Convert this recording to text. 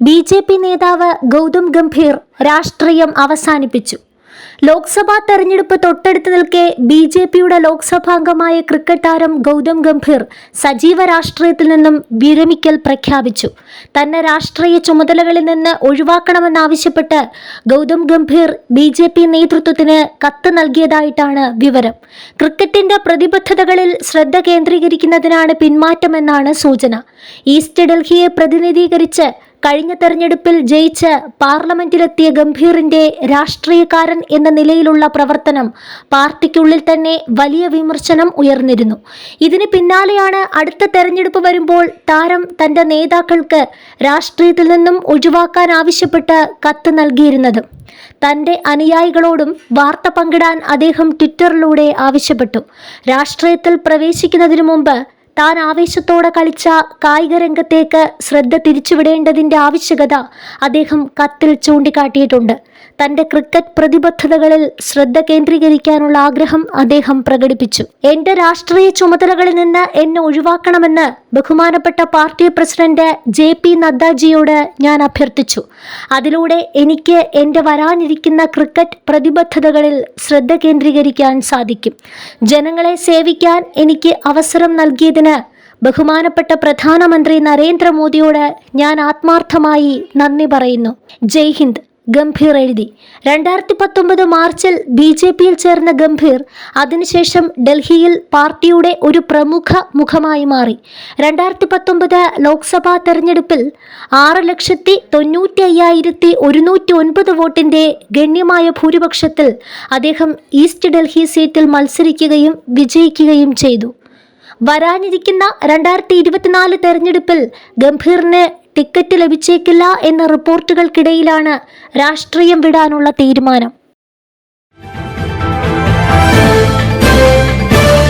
BJP. നേതാവ് ഗൗതം ഗംഭീർ രാഷ്ട്രീയം അവസാനിപ്പിച്ചു. ലോക്സഭാ തെരഞ്ഞെടുപ്പ് തൊട്ടടുത്ത് നിൽക്കെ ബി.ജെ.പിയുടെ ലോക്സഭാംഗമായ ക്രിക്കറ്റ് താരം ഗൗതം ഗംഭീർ സജീവ രാഷ്ട്രീയത്തിൽ നിന്നും വിരമിക്കൽ പ്രഖ്യാപിച്ചു. തന്നെ രാഷ്ട്രീയ ചുമതലകളിൽ നിന്ന് ഒഴിവാക്കണമെന്നാവശ്യപ്പെട്ട് ഗൗതം ഗംഭീർ ബി.ജെ.പി. നേതൃത്വത്തിന് കത്ത് നൽകിയതായിട്ടാണ് വിവരം. ക്രിക്കറ്റിന്റെ പ്രതിബദ്ധതകളിൽ ശ്രദ്ധ കേന്ദ്രീകരിക്കുന്നതിനാണ് പിന്മാറ്റമെന്നാണ് സൂചന. ഈസ്റ്റ് ഡൽഹിയെ പ്രതിനിധീകരിച്ച് കഴിഞ്ഞ തെരഞ്ഞെടുപ്പിൽ ജയിച്ച് പാർലമെന്റിലെത്തിയ ഗംഭീറിന്റെ രാഷ്ട്രീയക്കാരൻ എന്ന നിലയിലുള്ള പ്രവർത്തനം പാർട്ടിക്കുള്ളിൽ തന്നെ വലിയ വിമർശനം ഉയർന്നിരുന്നു. ഇതിന് പിന്നാലെയാണ് അടുത്ത തെരഞ്ഞെടുപ്പ് വരുമ്പോൾ താരം തന്റെ നേതാക്കൾക്ക് രാഷ്ട്രീയത്തിൽ നിന്നും ഒഴിവാക്കാൻ ആവശ്യപ്പെട്ട് കത്ത് നൽകിയിരുന്നത്. തന്റെ അനുയായികളോടും വാർത്ത പങ്കിടാൻ അദ്ദേഹം ട്വിറ്ററിലൂടെ ആവശ്യപ്പെട്ടു. രാഷ്ട്രീയത്തിൽ പ്രവേശിക്കുന്നതിനു മുമ്പ് താൻ ആവേശത്തോടെ കളിച്ച കായിക രംഗത്തേക്ക് ശ്രദ്ധ തിരിച്ചുവിടേണ്ടതിൻ്റെ ആവശ്യകത അദ്ദേഹം കത്തിൽ ചൂണ്ടിക്കാട്ടിയിട്ടുണ്ട്. തൻ്റെ ക്രിക്കറ്റ് പ്രതിബദ്ധതകളിൽ ശ്രദ്ധ കേന്ദ്രീകരിക്കാനുള്ള ആഗ്രഹം അദ്ദേഹം പ്രകടിപ്പിച്ചു. എൻ്റെ രാഷ്ട്രീയ ചുമതലകളിൽ നിന്ന് എന്നെ ഒഴിവാക്കണമെന്ന് ബഹുമാനപ്പെട്ട പാർട്ടി പ്രസിഡന്റ് JP നദ്ദാജിയോട് ഞാൻ അഭ്യർത്ഥിച്ചു. അതിലൂടെ എനിക്ക് എൻ്റെ വരാനിരിക്കുന്ന ക്രിക്കറ്റ് പ്രതിബദ്ധതകളിൽ ശ്രദ്ധ കേന്ദ്രീകരിക്കാൻ സാധിക്കും. ജനങ്ങളെ സേവിക്കാൻ എനിക്ക് അവസരം നൽകിയതിന് ബഹുമാനപ്പെട്ട പ്രധാനമന്ത്രി നരേന്ദ്രമോദിയോട് ഞാൻ ആത്മാർത്ഥമായി നന്ദി പറയുന്നു. ജയ് ഹിന്ദ്, ഗംഭീർ എഴുതി. 2019 മാർച്ചിൽ ബി.ജെ.പിയിൽ ചേർന്ന ഗംഭീർ അതിനുശേഷം ഡൽഹിയിൽ പാർട്ടിയുടെ ഒരു പ്രമുഖ മുഖമായി മാറി. 2019 ലോക്സഭാ തെരഞ്ഞെടുപ്പിൽ 6,95,109 വോട്ടിന്റെ ഗണ്യമായ ഭൂരിപക്ഷത്തിൽ അദ്ദേഹം ഈസ്റ്റ് ഡൽഹി സീറ്റിൽ മത്സരിക്കുകയും വിജയിക്കുകയും ചെയ്തു. വരാനിരിക്കുന്ന 2024 തെരഞ്ഞെടുപ്പിൽ ഗംഭീറിന് ടിക്കറ്റ് ലഭിച്ചേക്കില്ല എന്ന റിപ്പോർട്ടുകൾക്കിടയിലാണ് രാഷ്ട്രീയം വിടാനുള്ള തീരുമാനം.